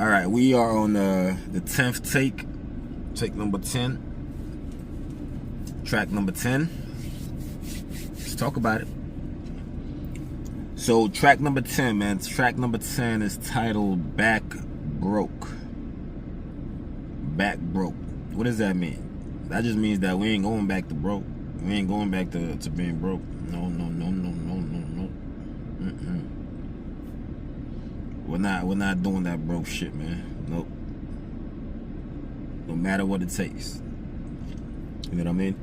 All right, we are on the 10th take number 10, track number 10. Let's talk about it. So track number 10, man. Track number 10 is titled Back Broke. Back broke. What does that mean? That just means that we ain't going back to broke. We ain't going back to being broke. No. We're not doing that broke shit, man. Nope. No matter what it takes. You know what I mean?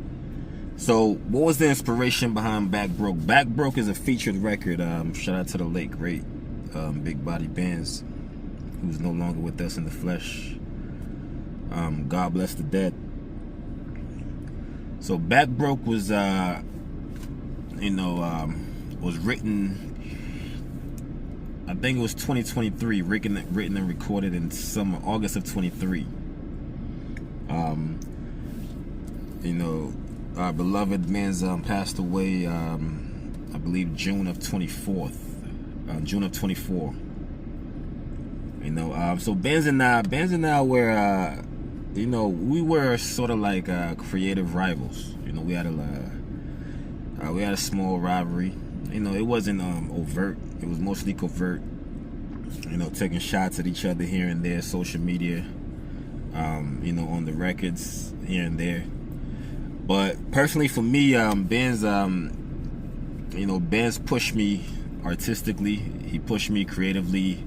So, what was the inspiration behind Back Broke? Back Broke is a featured record. Shout out to the late great Big Body Benz, who's no longer with us in the flesh. God bless the dead. So, Back Broke was, was written. I think it was 2023, written and recorded in August of 23. Our beloved man's passed away, I believe June of 24. So Benz and I were, we were sort of like creative rivals. We had a small rivalry. It wasn't overt. It was mostly covert. Taking shots at each other here and there, social media, on the records here and there. But personally for me, Benz pushed me artistically. He pushed me creatively.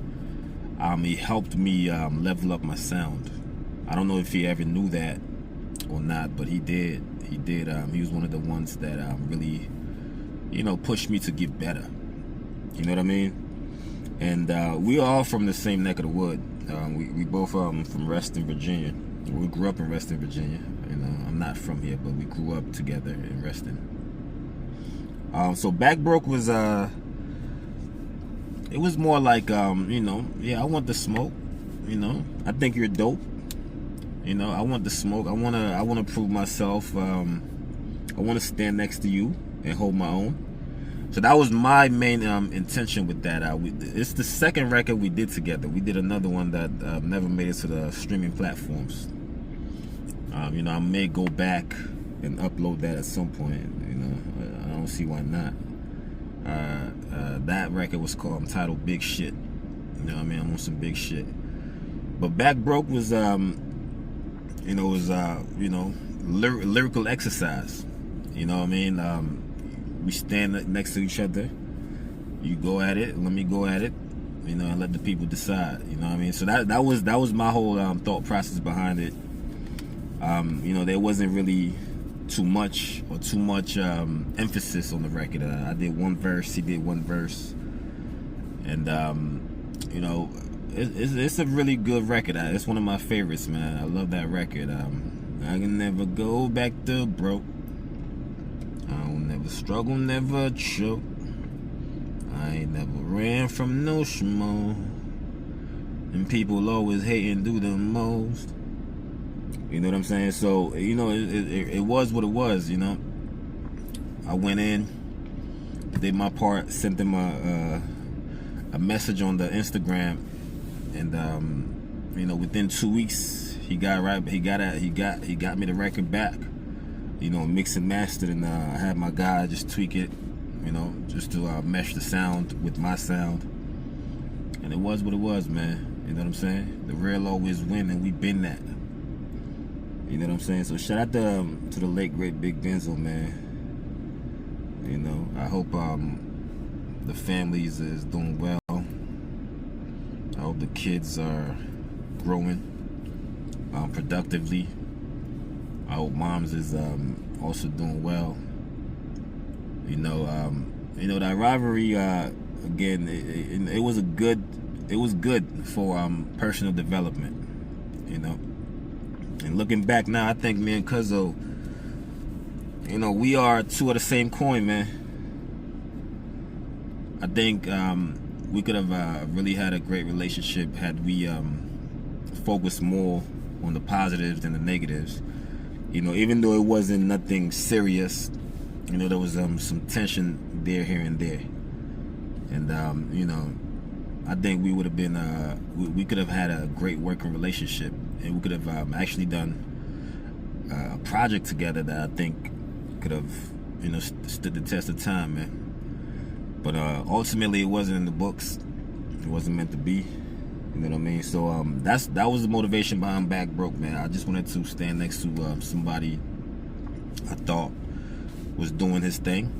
He helped me level up my sound. I don't know if he ever knew that or not, but he did. He was one of the ones that really, pushed me to get better. You know what I mean? And we all from the same neck of the wood. We both from Reston, Virginia. We grew up in Reston, Virginia. I'm not from here, but we grew up together in Reston. So Back Broke was it was more like I want the smoke. I think you're dope. I want the smoke. I wanna prove myself. I wanna stand next to you and hold my own. So that was my main intention with that. It's the second record we did together. We did another one that never made it to the streaming platforms. I may go back and upload that at some point. I don't see why not. That record was titled Big Shit. I'm on some big shit. But Back Broke was, lyrical exercise. We stand next to each other. You go at it, let me go at it. And let the people decide. So that was my whole thought process behind it. There wasn't really too much emphasis on the record. I did one verse, he did one verse, and it's a really good record. It's one of my favorites, man. I love that record. I can never go back to broke. I don't never struggle, never choke. I ain't never ran from no schmo. And people always hate and do the most. You know what I'm saying? So, it was what it was, I went in, did my part, sent them a message on the Instagram, and within 2 weeks he got me the record back. Mix and mastered, and I had my guy just tweak it, just to mesh the sound with my sound. And it was what it was, man. You know what I'm saying? The real always win, and we been that. You know what I'm saying? So shout out to the late great Big Benzo, man. I hope the families is doing well. I hope the kids are growing productively. I hope moms is also doing well. That rivalry again. It was good for personal development. And looking back now, I think me and Cuzzo, we are two of the same coin, man. I think we could have really had a great relationship had we focused more on the positives than the negatives. Even though it wasn't nothing serious, there was some tension there, here and there. And I think we would have been, we could have had a great working relationship, and we could have actually done a project together that I think could have, stood the test of time, man. But ultimately, it wasn't in the books. It wasn't meant to be. You know what I mean? So that was the motivation behind Back Broke, man. I just wanted to stand next to somebody I thought was doing his thing,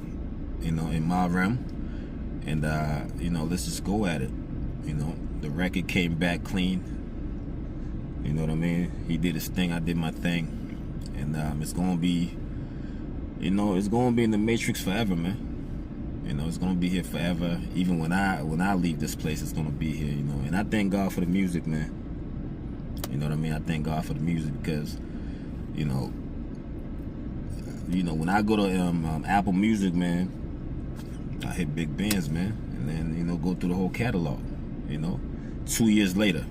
in my realm, and let's just go at it. The record came back clean. You know what I mean? He did his thing, I did my thing, and it's gonna be, it's gonna be in the Matrix forever, man. It's gonna be here forever. Even when I leave this place, it's gonna be here. And I thank God for the music, man. You know what I mean? I thank God for the music because, when I go to Apple Music, man, I hit big Benz, man, and then go through the whole catalog. 2 years later,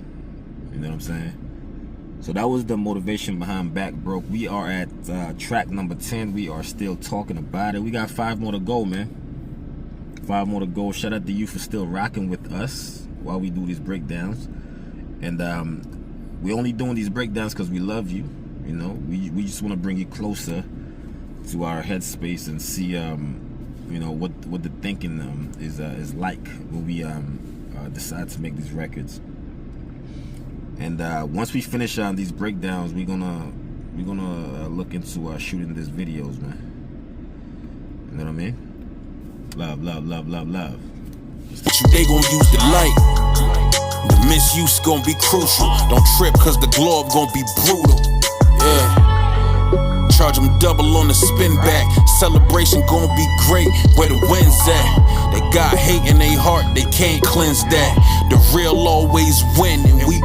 you know what I'm saying? So that was the motivation behind Back Broke. We are at track number 10. We are still talking about it. We got 5 more to go, man. 5 more to go. Shout out to you for still rocking with us while we do these breakdowns. And we're only doing these breakdowns because we love you. We just want to bring you closer to our headspace and see what the thinking is like when we decide to make these records. And once we finish these breakdowns, we're gonna look into shooting these videos, man. You know what I mean? Love, love, love, love, love. They gon' use the light. The misuse gon' be crucial. Don't trip cause the globe gon' be brutal. Yeah. Charge them double on the spin back. Celebration gon' be great. Where the wind's at. They got hate in their heart, they can't cleanse that. The real always win, and we